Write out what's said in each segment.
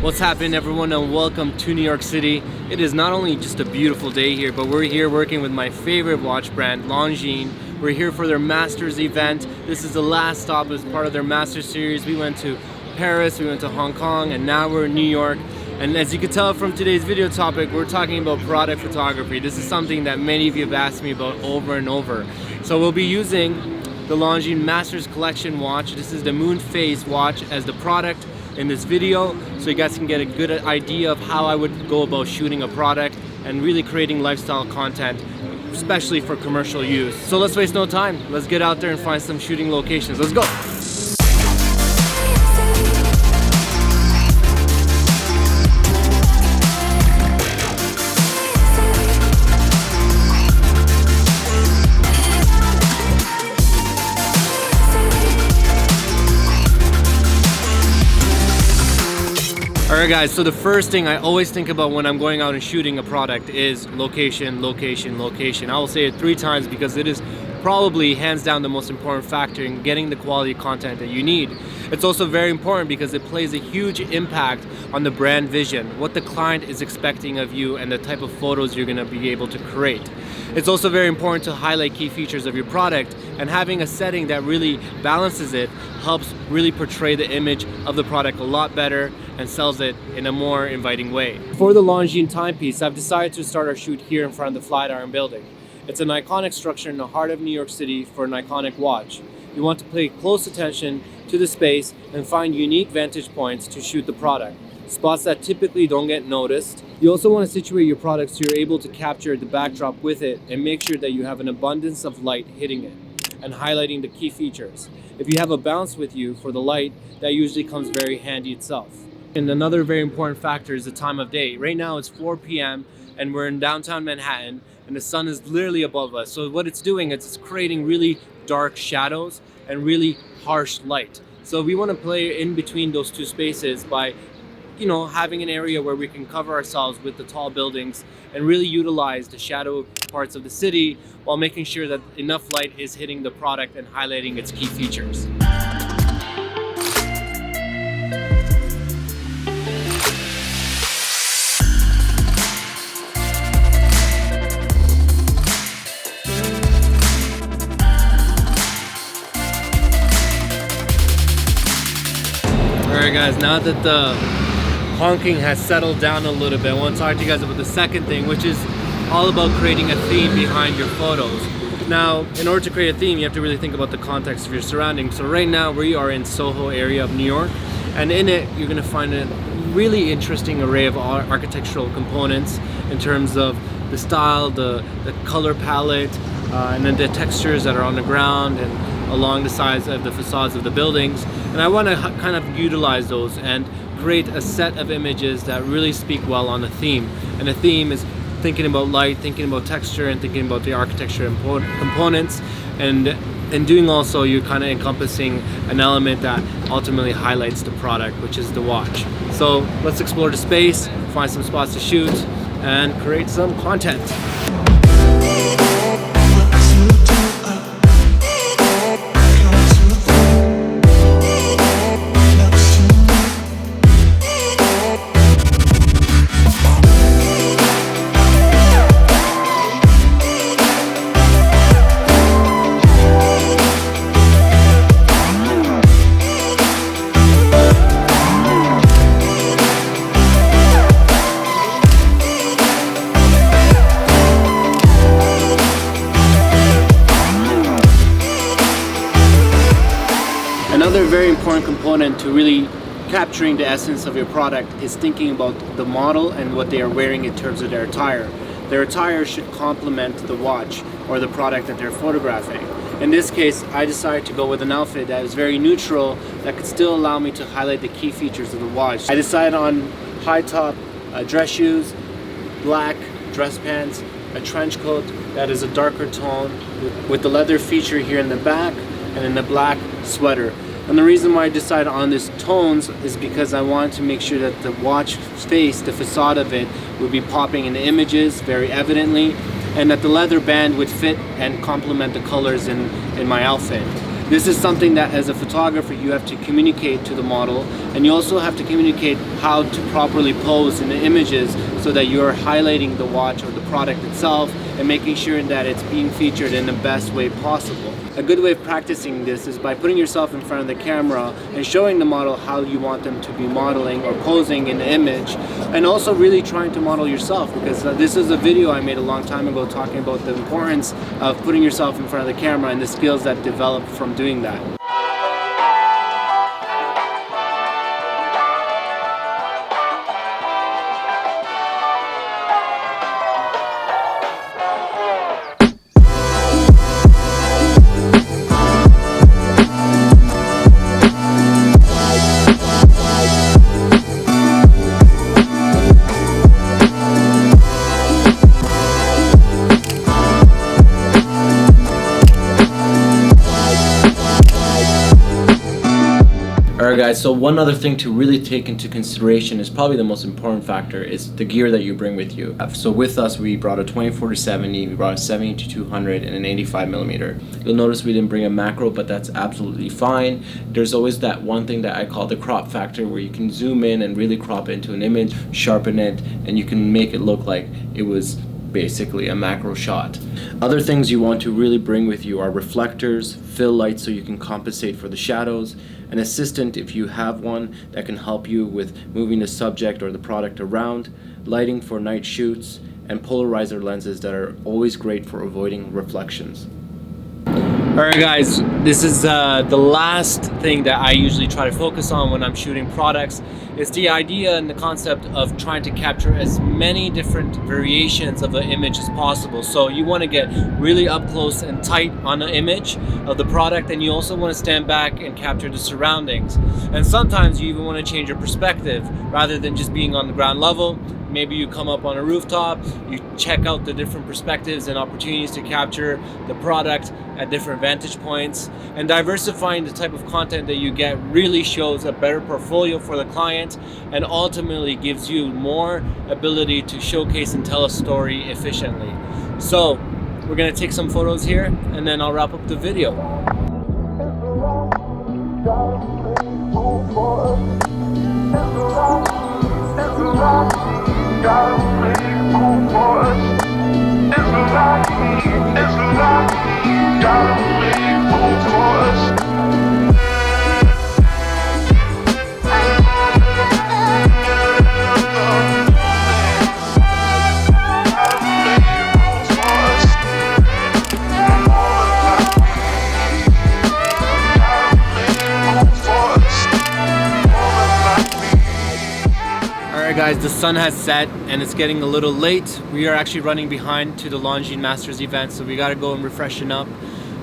What's happening, everyone, and welcome to New York City. It is not only just a beautiful day here, but we're here working with my favorite watch brand, Longines. We're here for their Masters event. This is the last stop as part of their Masters series. We went to Paris, we went to Hong Kong, and now we're in New York. And as you can tell from today's video topic, we're talking about product photography. This is something that many of you have asked me about over and over. So we'll be using the Longines Masters Collection watch. This is the moon phase watch as the product in this video, so you guys can get a good idea of how I would go about shooting a product and really creating lifestyle content, especially for commercial use. So let's waste no time. Let's get out there and find some shooting locations. Let's go. Alright guys, so the first thing I always think about when I'm going out and shooting a product is location, location, location. I will say it 3 times because it is probably hands down the most important factor in getting the quality content that you need. It's also very important because it plays a huge impact on the brand vision, what the client is expecting of you and the type of photos you're going to be able to create. It's also very important to highlight key features of your product, and having a setting that really balances it helps really portray the image of the product a lot better and sells it in a more inviting way. For the Longines timepiece, I've decided to start our shoot here in front of the Flatiron building. It's an iconic structure in the heart of New York City for an iconic watch. You want to pay close attention to the space and find unique vantage points to shoot the product, spots that typically don't get noticed. You also want to situate your product so you're able to capture the backdrop with it and make sure that you have an abundance of light hitting it and highlighting the key features. If you have a bounce with you for the light, that usually comes very handy itself. And another very important factor is the time of day. Right now it's 4 p.m. and we're in downtown Manhattan and the sun is literally above us. So what it's doing is it's creating really dark shadows and really harsh light. So we want to play in between those two spaces by having an area where we can cover ourselves with the tall buildings and really utilize the shadow parts of the city while making sure that enough light is hitting the product and highlighting its key features. Alright guys, now that the honking has settled down a little bit, I want to talk to you guys about the second thing, which is all about creating a theme behind your photos. Now, in order to create a theme, you have to really think about the context of your surroundings. So right now we are in Soho area of New York, and in it you're going to find a really interesting array of architectural components in terms of the style, the color palette, and then the textures that are on the ground and along the sides of the facades of the buildings. And I want to kind of utilize those and create a set of images that really speak well on a theme. And the theme is thinking about light, thinking about texture, and thinking about the architecture and components. And in doing also, you're kind of encompassing an element that ultimately highlights the product, which is the watch. So let's explore the space, find some spots to shoot, and create some content. Another very important component to really capturing the essence of your product is thinking about the model and what they are wearing in terms of their attire. Their attire should complement the watch or the product that they're photographing. In this case, I decided to go with an outfit that is very neutral, that could still allow me to highlight the key features of the watch. I decided on high top dress shoes, black dress pants, a trench coat that is a darker tone with the leather feature here in the back, and then the black sweater. And the reason why I decided on these tones is because I wanted to make sure that the watch face, the facade of it, would be popping in the images very evidently, and that the leather band would fit and complement the colors in my outfit. This is something that as a photographer you have to communicate to the model, and you also have to communicate how to properly pose in the images so that you're highlighting the watch or the product itself and making sure that it's being featured in the best way possible. A good way of practicing this is by putting yourself in front of the camera and showing the model how you want them to be modeling or posing in the image, and also really trying to model yourself, because this is a video I made a long time ago talking about the importance of putting yourself in front of the camera and the skills that develop from doing that. Alright guys, so one other thing to really take into consideration is probably the most important factor is the gear that you bring with you. So with us we brought a 24-70, we brought a 70-200 and an 85mm. You'll notice we didn't bring a macro, but that's absolutely fine. There's always that one thing that I call the crop factor, where you can zoom in and really crop into an image, sharpen it, and you can make it look like it was basically a macro shot. Other things you want to really bring with you are reflectors, fill lights so you can compensate for the shadows, an assistant if you have one that can help you with moving the subject or the product around, lighting for night shoots, and polarizer lenses that are always great for avoiding reflections. Alright guys, this is the last thing that I usually try to focus on when I'm shooting products. It's the idea and the concept of trying to capture as many different variations of an image as possible. So you want to get really up close and tight on an image of the product, and you also want to stand back and capture the surroundings. And sometimes you even want to change your perspective. Rather than just being on the ground level, maybe you come up on a rooftop, you check out the different perspectives and opportunities to capture the product at different vantage points. And diversifying the type of content that you get really shows a better portfolio for the client, and ultimately gives you more ability to showcase and tell a story efficiently. So we're gonna take some photos here and then I'll wrap up the video. Guys, the sun has set and it's getting a little late. We are actually running behind to the Longines Masters event, so we gotta go and refreshen up.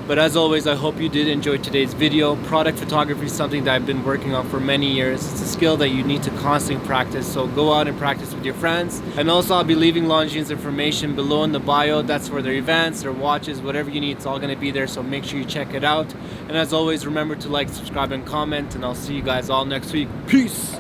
But as always, I hope you did enjoy today's video. Product photography is something that I've been working on for many years. It's a skill that you need to constantly practice, so go out and practice with your friends. And also I'll be leaving Longines information below in the bio. That's where their events, their watches, whatever you need, it's all gonna be there, so make sure you check it out. And as always, remember to like, subscribe, and comment, and I'll see you guys all next week. Peace!